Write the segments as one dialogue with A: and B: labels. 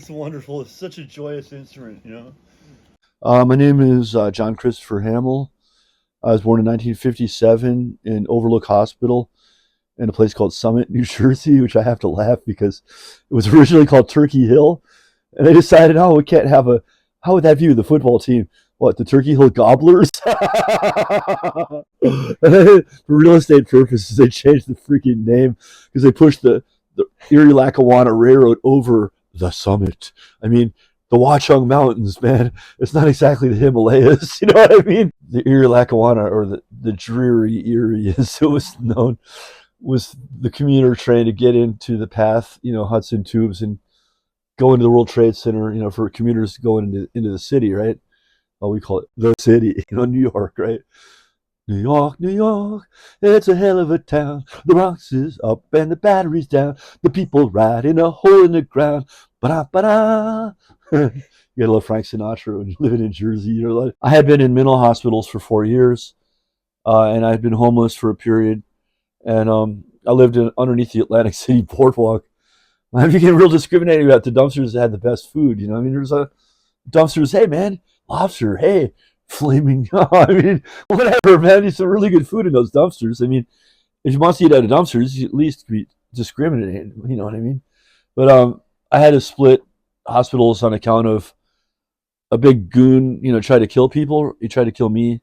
A: It's wonderful. It's such a joyous instrument, you know.
B: My name is John Christopher Hammell. I was born in 1957 in Overlook Hospital in a place called Summit, New Jersey, which I have to laugh because it was originally called Turkey Hill. And they decided, oh, we can't have a, how would that view the football team? What, the Turkey Hill Gobblers? For real estate purposes, they changed the freaking name because they pushed the Erie Lackawanna Railroad over the summit. I mean, the Watchung Mountains, man, it's not exactly the Himalayas, you know what I mean? The Erie Lackawanna, or the dreary Erie as it was known, was the commuter train to get into the path, Hudson Tubes and go into the World Trade Center, for commuters going into the city, right? Well, we call it the city, New York, right? New York, it's a hell of a town. The Bronx is up and the battery's down. The people ride in a hole in the ground. Ba-da, ba-da. You gotta love Frank Sinatra when you're living in Jersey. I had been in mental hospitals for 4 years, and I had been homeless for a period. And I lived underneath the Atlantic City boardwalk. I became real discriminating about the dumpsters that had the best food. There's a dumpsters. Hey, man, lobster. Hey, flaming. I mean, whatever, man. There's some really good food in those dumpsters. I mean, if you want to eat out of dumpsters, you at least be discriminating. You know what I mean? But I had to split hospitals on account of a big goon. Tried to kill people. He tried to kill me.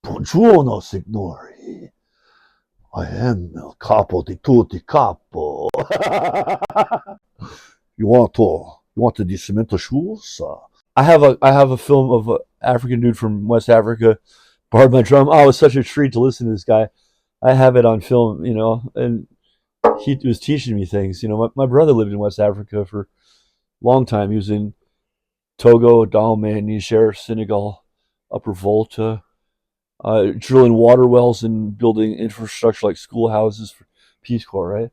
B: Buongiorno, signori. I am il capo di tutti capo. You want the cemento shoes? I have a film of an African dude from West Africa borrowed my drum. Oh, it was such a treat to listen to this guy. I have it on film, and he was teaching me things. My brother lived in West Africa for a long time. He was in Togo, Dahomey, Niger, Senegal, Upper Volta, drilling water wells and building infrastructure like schoolhouses for Peace Corps, right?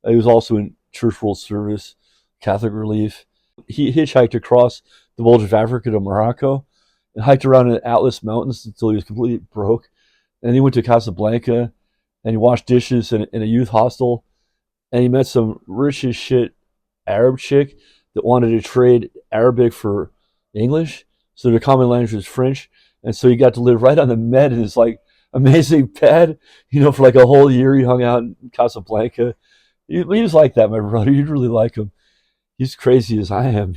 B: He was also in Church World Service, Catholic Relief. He hitchhiked across the Bulge of Africa to Morocco and hiked around in the Atlas Mountains until he was completely broke. And he went to Casablanca and he washed dishes in a youth hostel. And he met some rich as shit Arab chick that wanted to trade Arabic for English. So their common language was French. And so he got to live right on the Med in this like amazing bed, for like a whole year. He hung out in Casablanca. He was like that, my brother. You'd really like him. He's crazy as I am,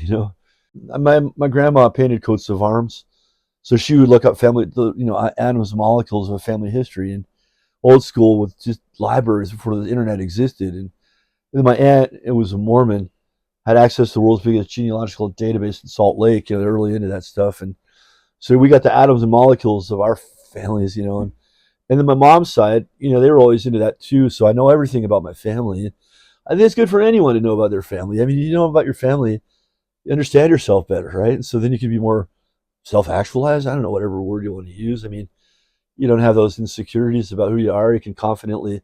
B: My grandma painted coats of arms, so she would look up atoms and molecules of family history and old school with just libraries before the internet existed. And then my aunt, it was a Mormon, had access to the world's biggest genealogical database in Salt Lake. They're really into that stuff, and so we got the atoms and molecules of our families, and then my mom's side, they were always into that too. So I know everything about my family. I think it's good for anyone to know about their family. I mean, you know about your family, you understand yourself better, right? And so then you can be more self-actualized. I don't know, whatever word you want to use. I mean, you don't have those insecurities about who you are. You can confidently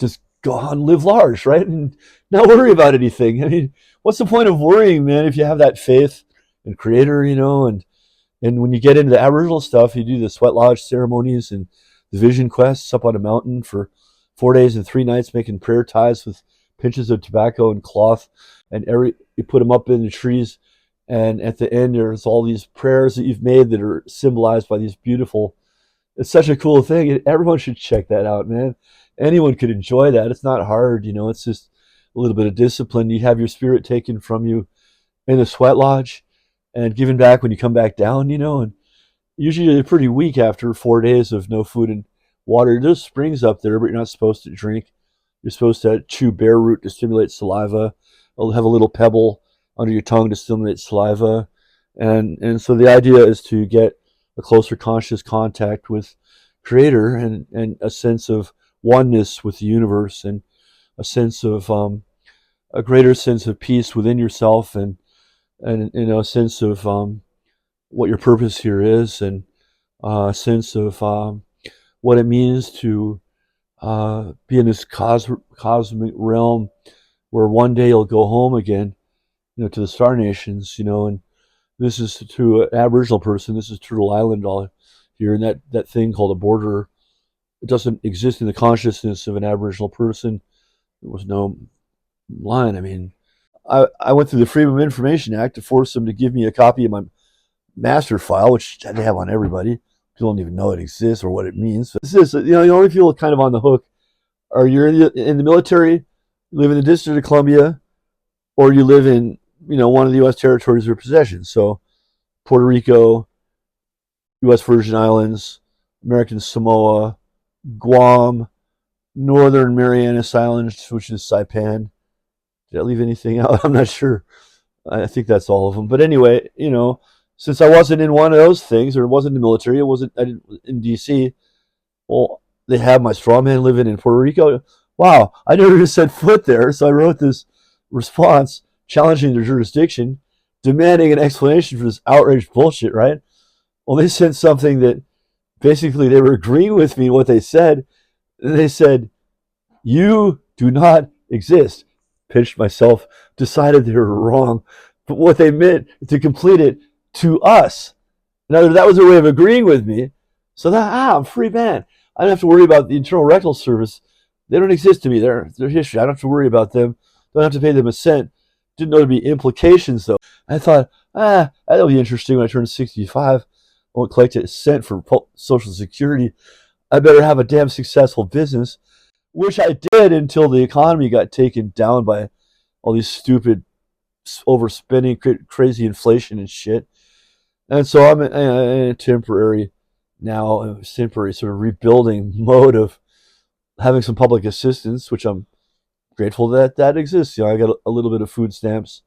B: just go on and live large, right? And not worry about anything. I mean, what's the point of worrying, man, if you have that faith in Creator, and when you get into the Aboriginal stuff, you do the sweat lodge ceremonies and the vision quests up on a mountain for 4 days and 3 nights, making prayer ties with pinches of tobacco and cloth, and you put them up in the trees, and at the end there's all these prayers that you've made that are symbolized by these beautiful. It's such a cool thing. Everyone should check that out, man. Anyone could enjoy that. It's not hard, It's just a little bit of discipline. You have your spirit taken from you in the sweat lodge and given back when you come back down, and usually you're pretty weak after 4 days of no food and water. There's springs up there, but you're not supposed to drink. You're supposed to chew bear root to stimulate saliva. Or have a little pebble under your tongue to stimulate saliva. And so the idea is to get a closer conscious contact with Creator and a sense of oneness with the universe and a sense of a greater sense of peace within yourself and a sense of what your purpose here is, and a sense of what it means to be in this cosmic realm where one day you'll go home again, to the Star Nations, and this is to an Aboriginal person, this is Turtle Island all here, and that thing called a border, it doesn't exist in the consciousness of an Aboriginal person. There was no line. I mean, I went through the Freedom of Information Act to force them to give me a copy of my master file, which they have on everybody. People don't even know it exists or what it means. So this is, the only people kind of on the hook are you're in the military, you live in the District of Columbia, or you live in, one of the U.S. territories or possessions. So Puerto Rico, U.S. Virgin Islands, American Samoa, Guam, Northern Marianas Islands, which is Saipan. Did I leave anything out? I'm not sure. I think that's all of them. But anyway, since I wasn't in one of those things, or wasn't in the military, I didn't in D.C. Well, they have my straw man living in Puerto Rico. Wow, I never just set foot there, so I wrote this response challenging their jurisdiction, demanding an explanation for this outraged bullshit. Right? Well, they sent something that basically they were agreeing with me what they said. And they said, "You do not exist." Pitched myself, decided they were wrong, but what they meant to complete it to us. Now that was their way of agreeing with me. So that I'm free man. I don't have to worry about the Internal Rectal Service. They don't exist to me. They're history. I don't have to worry about them. Don't have to pay them a cent. Didn't know there'd be implications though. I thought, that'll be interesting when I turn 65. I won't collect a cent for Social Security. I better have a damn successful business, which I did until the economy got taken down by all these stupid overspending, crazy inflation and shit. And so I'm in a temporary sort of rebuilding mode of having some public assistance, which I'm grateful that exists. I got a little bit of food stamps,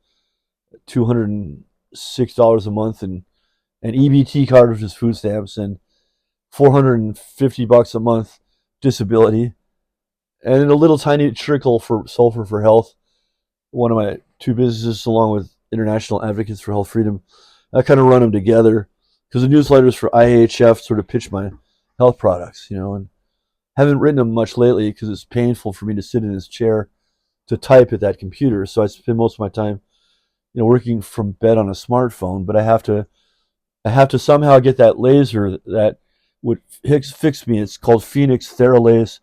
B: $206 a month, and an EBT card, which is food stamps, and $450 a month disability, and then a little tiny trickle for Sulfur for Health, one of my two businesses, along with International Advocates for Health Freedom. I kind of run them together because the newsletters for IHF sort of pitch my health products, and haven't written them much lately because it's painful for me to sit in this chair to type at that computer. So I spend most of my time, working from bed on a smartphone. But I have to somehow get that laser that would fix me. It's called Phoenix TheraLase.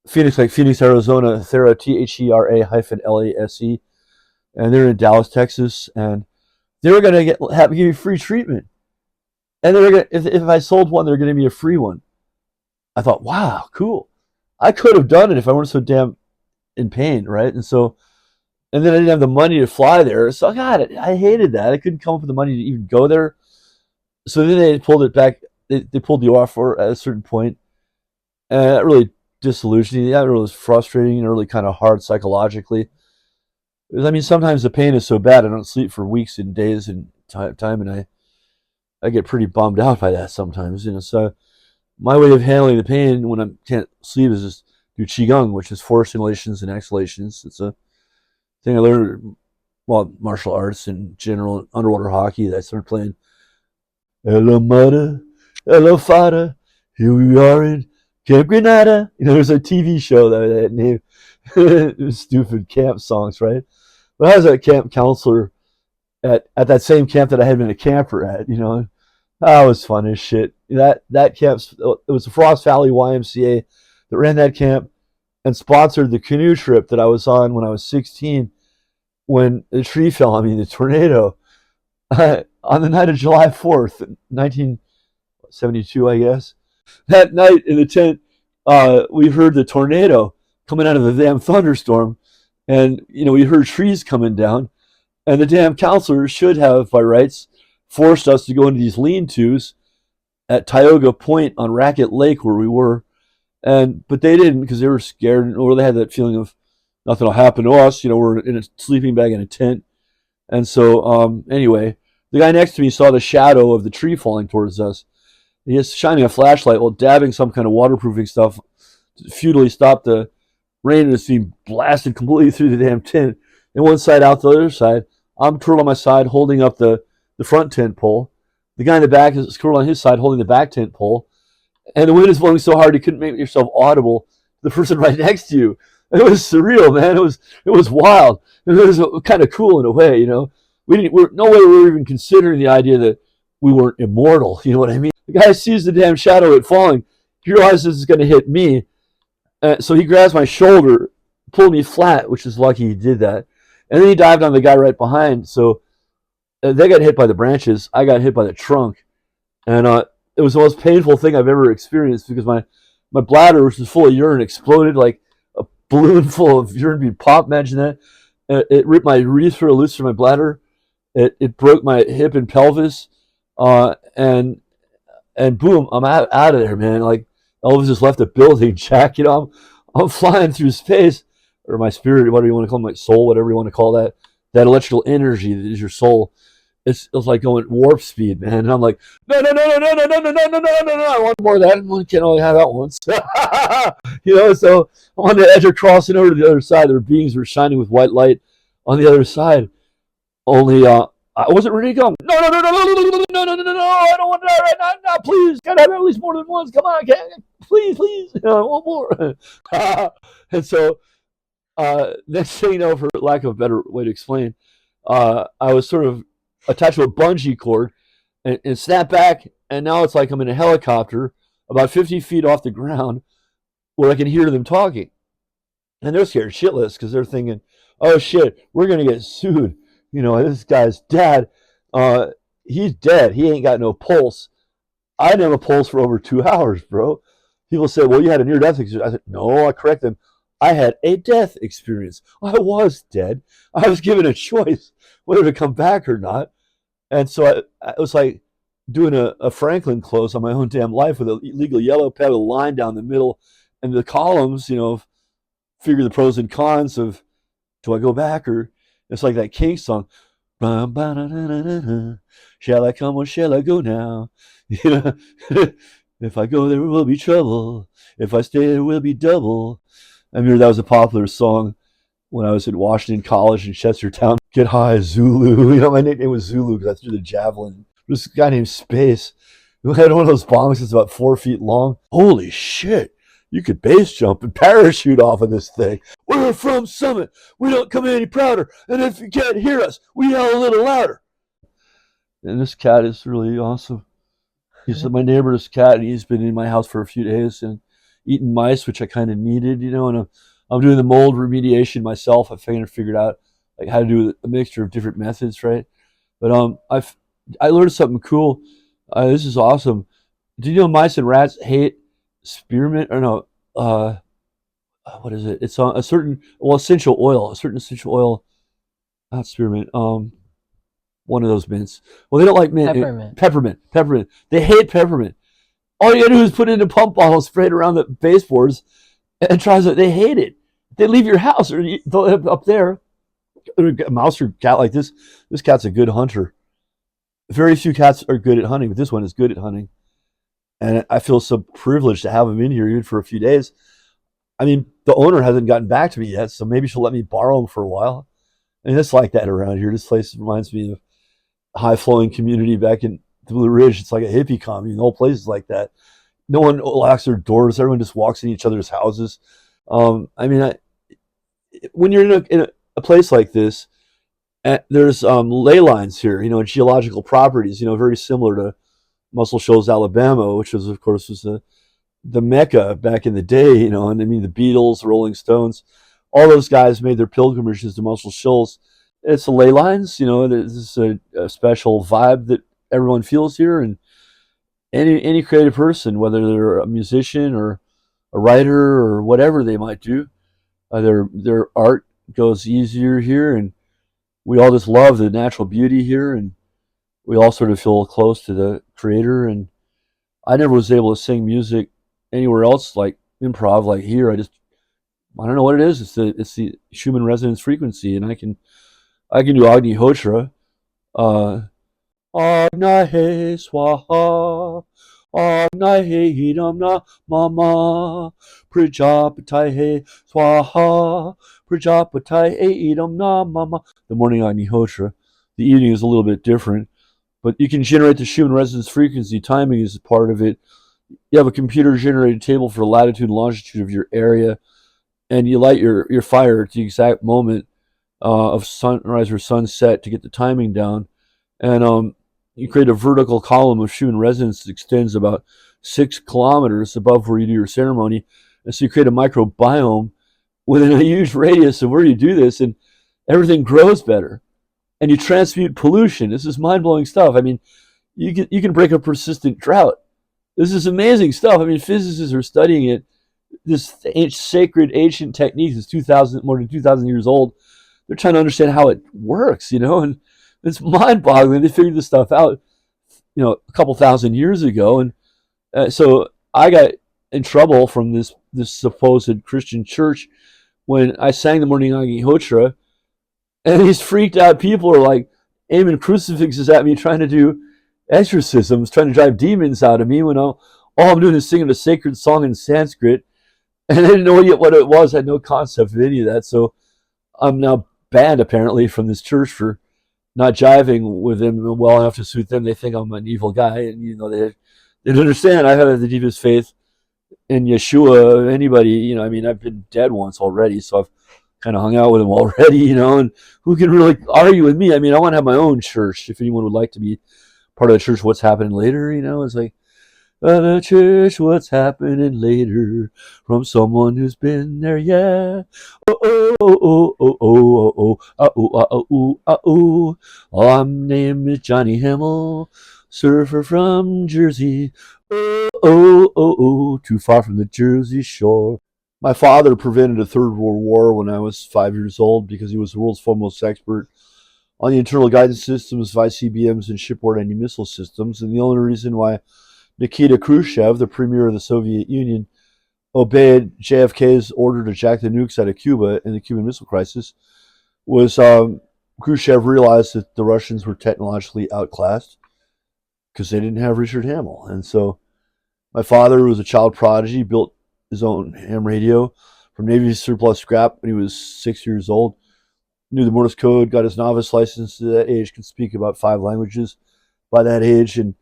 B: Phoenix, like Phoenix, Arizona, Thera, THERA-LASE, and they're in Dallas, Texas, and they were gonna give me free treatment, and they were gonna, if I sold one, they're gonna give me a free one. I thought, wow, cool. I could have done it if I weren't so damn in pain, right? And then I didn't have the money to fly there, so I hated that. I couldn't come up with the money to even go there. So then they pulled it back. They pulled the offer at a certain point, and that really disillusioned me. That really was frustrating and really kind of hard psychologically. Because, sometimes the pain is so bad I don't sleep for weeks and days and time, and I get pretty bummed out by that sometimes. So my way of handling the pain when I can't sleep is just do qigong, which is forced inhalations and exhalations. It's a thing I learned while martial arts and general underwater hockey that I started playing. Hello, mother. Hello, father. Here we are in Camp Grenada. There's a TV show that named stupid camp songs, right? But I was a camp counselor at that same camp that I had been a camper at. That was fun as shit. That camp, it was the Frost Valley YMCA that ran that camp and sponsored the canoe trip that I was on when I was 16 when the tree fell on me, the tornado, on the night of July 4th, 1972, I guess. That night in the tent, we heard the tornado coming out of the damn thunderstorm, and we heard trees coming down, and the damn counselors should have, by rights, forced us to go into these lean-tos at Tioga Point on Racket Lake where we were, but they didn't because they were scared, or they had that feeling of nothing will happen to us. We're in a sleeping bag in a tent, and so anyway, the guy next to me saw the shadow of the tree falling towards us. He is shining a flashlight while dabbing some kind of waterproofing stuff to futilely stop the rain that's being blasted completely through the damn tent. And one side out the other side. I'm curled on my side holding up the front tent pole. The guy in the back is curled on his side holding the back tent pole. And the wind is blowing so hard you couldn't make yourself audible to the person right next to you. It was surreal, man. It was wild. It was kind of cool in a way, no way we were even considering the idea that we weren't immortal. You know what I mean? The guy sees the damn shadow it falling. He realizes it's going to hit me. So he grabs my shoulder, pulled me flat, which is lucky he did that. And then he dived on the guy right behind. So they got hit by the branches. I got hit by the trunk. And it was the most painful thing I've ever experienced because my bladder, which was full of urine, exploded like a balloon full of urine being popped. Imagine that. It ripped my urethra loose from my bladder. It broke my hip and pelvis. And boom, I'm out of there, man. Like Elvis just left the building, Jack. You know, I'm flying through space, or my spirit, whatever you want to call it, my soul, whatever you want to call that. That electrical energy that is your soul. It's like going warp speed, man. And I'm like, no, no, no, no, no, no, no, no, no, no, no, no, no. I want more of that. I can only have that once. You know, so on the edge of crossing over to the other side, their beings were shining with white light on the other side. Only I wasn't ready to go. No, no, no, no, no, no, no, no, no, no, no, no, I don't want to die right now. No, please. Gotta have at least more than once. Come on, please, please. I want more. And so next thing you know, for lack of a better way to explain, I was sort of attached to a bungee cord and snapped back, and now it's like I'm in a helicopter about 50 feet off the ground where I can hear them talking. And they're scared shitless because they're thinking, oh shit, we're going to get sued. You know, this guy's dad, he's dead. He ain't got no pulse. I didn't have a pulse for over 2 hours, bro. People say, well, you had a near-death experience. I said, no, I correct them. I had a death experience. I was dead. I was given a choice whether to come back or not. And so it was like doing a Franklin close on my own damn life with a legal yellow pad with a line down the middle and the columns, you know, figure the pros and cons of, do I go back? Or it's like that King song. Shall I come or shall I go now? You know, if I go, there will be trouble. If I stay, there will be double. I remember that was a popular song when I was at Washington College in Chestertown. Get high, Zulu. You know, my nickname was Zulu because I threw the javelin. This guy named Space, who had one of those bombs that's about 4 feet long. Holy shit. You could base jump and parachute off of this thing. We're from Summit. We don't come any prouder. And if you can't hear us, we yell a little louder. And this cat is really awesome. He's my neighbor's cat, and he's been in my house for a few days and eating mice, which I kind of needed, you know. And I'm doing the mold remediation myself. I figured out like how to do a mixture of different methods, right? But I learned something cool. This is awesome. Do you know mice and rats hate spearmint, or no, what is it? It's a certain, well, essential oil, not spearmint, one of those mints. Well, they don't like mint. Peppermint. They hate peppermint. All you gotta do is put it in a pump bottle, spray it around the baseboards, and try it. They hate it. They leave your house or up there. A mouse or cat like this cat's a good hunter. Very few cats are good at hunting, but this one is good at hunting. And I feel so privileged to have him in here even for a few days. I mean, the owner hasn't gotten back to me yet, so maybe she'll let me borrow him for a while. I mean, it's like that around here. This place reminds me of a high-flowing community back in the Blue Ridge. It's like a hippie commune. The whole place is like that. No one locks their doors. Everyone just walks in each other's houses. I mean, when you're in a place like this, there's ley lines here, you know, geological properties, you know, very similar to Muscle Shoals, Alabama, which was, of course, was the Mecca back in the day, you know. And I mean, the Beatles, Rolling Stones, all those guys made their pilgrimages to Muscle Shoals. It's the ley lines, you know. There's a special vibe that everyone feels here, and any creative person, whether they're a musician or a writer or whatever they might do, their art goes easier here, and we all just love the natural beauty here, and we all sort of feel close to the creator. And I never was able to sing music anywhere else, like improv, like here. I don't know what it is. It's the Schumann resonance frequency, and I can do Agni Hotra. Agnahe Swaha, Agnahe Idamna Mama, Prajapataye Swaha, Prajapataye Idamna Mama. The morning Agni Hotra. The evening is a little bit different, but you can generate the Schumann resonance frequency. Timing is a part of it. You have a computer-generated table for the latitude and longitude of your area, and you light your fire at the exact moment of sunrise or sunset to get the timing down. And you create a vertical column of Schumann resonance that extends about 6 kilometers above where you do your ceremony. And so you create a microbiome within a huge radius of where you do this. And everything grows better, and you transmute pollution. This is mind-blowing stuff. I mean, you can break a persistent drought. This is amazing stuff. I mean, physicists are studying it. This sacred ancient technique is 2,000, more than 2,000 years old. They're trying to understand how it works, and it's mind-boggling. They figured this stuff out, a couple thousand years ago, and so I got in trouble from this supposed Christian church when I sang the Morning Agnihotra, and these freaked out people are like aiming crucifixes at me, trying to do exorcisms, trying to drive demons out of me when all I'm doing is singing a sacred song in Sanskrit, and I didn't know yet what it was. I had no concept of any of that, so I'm now banned apparently from this church for not jiving with them well enough to suit them. They think I'm an evil guy, and they don't understand. I have the deepest faith in Yeshua. Anybody, I mean, I've been dead once already, so I've kind of hung out with him already, and who can really argue with me? I mean, I want to have my own church. If anyone would like to be part of the church, what's happening later, it's like, the church, what's happening later, from someone who's been there, yeah. Oh, oh, oh, oh, oh, oh, oh, oh, oh, oh, oh, oh. My name is Johnny Hammell, surfer from Jersey. Oh, oh, oh, oh, too far from the Jersey shore. My father prevented a Third World War when I was 5 years old because he was the world's foremost expert on the internal guidance systems of ICBMs and shipboard anti-missile systems. And the only reason why Nikita Khrushchev, the premier of the Soviet Union, obeyed JFK's order to jack the nukes out of Cuba in the Cuban Missile Crisis was Khrushchev realized that the Russians were technologically outclassed because they didn't have Richard Hammell. And so my father was a child prodigy, built his own ham radio from Navy surplus scrap when he was 6 years old, knew the Morse code, got his novice license at that age, could speak about 5 languages by that age, and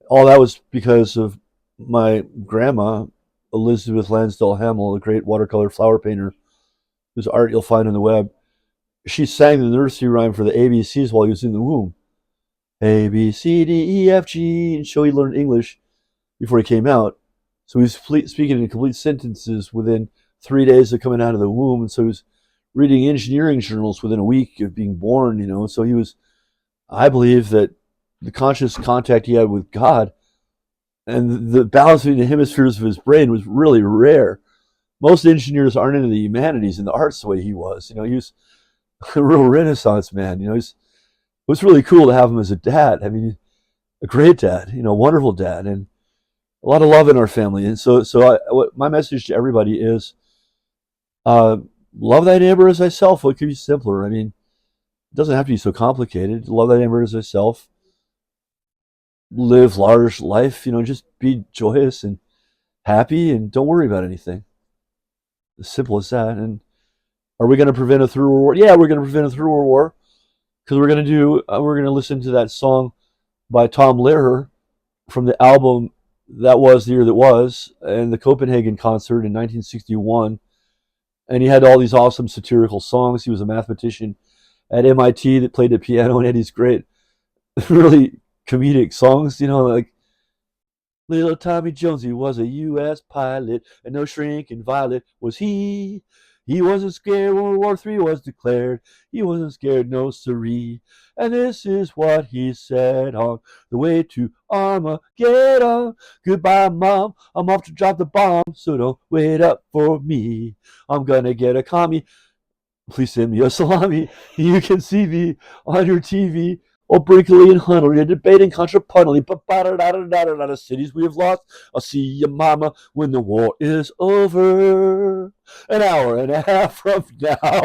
B: all that was because of my grandma, Elizabeth Lansdale Hammell, a great watercolor flower painter whose art you'll find on the web. She sang the nursery rhyme for the ABCs while he was in the womb. A, B, C, D, E, F, G, and so he learned English before he came out. So he was speaking in complete sentences within 3 days of coming out of the womb, and so he was reading engineering journals within a week of being born, So he was, I believe that the conscious contact he had with God and the balance between the hemispheres of his brain was really rare. Most engineers aren't into the humanities and the arts the way he was. He was a real Renaissance man. It was really cool to have him as a dad. I mean, a great dad, a wonderful dad, and a lot of love in our family. And so my message to everybody is, love thy neighbor as thyself. What could be simpler? I mean, it doesn't have to be so complicated. Love thy neighbor as thyself. Live large life, just be joyous and happy and don't worry about anything. As simple as that. And are we going to prevent a Third World War? Yeah, we're going to prevent a Third World War because we're going to listen to that song by Tom Lehrer from the album That Was the Year That Was and the Copenhagen concert in 1961. And he had all these awesome satirical songs. He was a mathematician at MIT that played the piano and had these great, really comedic songs, like little Tommy Jones, he was a U.S. pilot, and no shrinking violet was he. He wasn't scared when World War III was declared. He wasn't scared, no siree. And this is what he said on the way to Armageddon. Goodbye, Mom, I'm off to drop the bomb, so don't wait up for me. I'm gonna get a commie. Please send me a salami. You can see me on your TV. Oh, Brinkley and Hunnell, you're debating contrapuntally, but the cities we have lost. I'll see you, Mama, when the war is over. An hour and a half from now.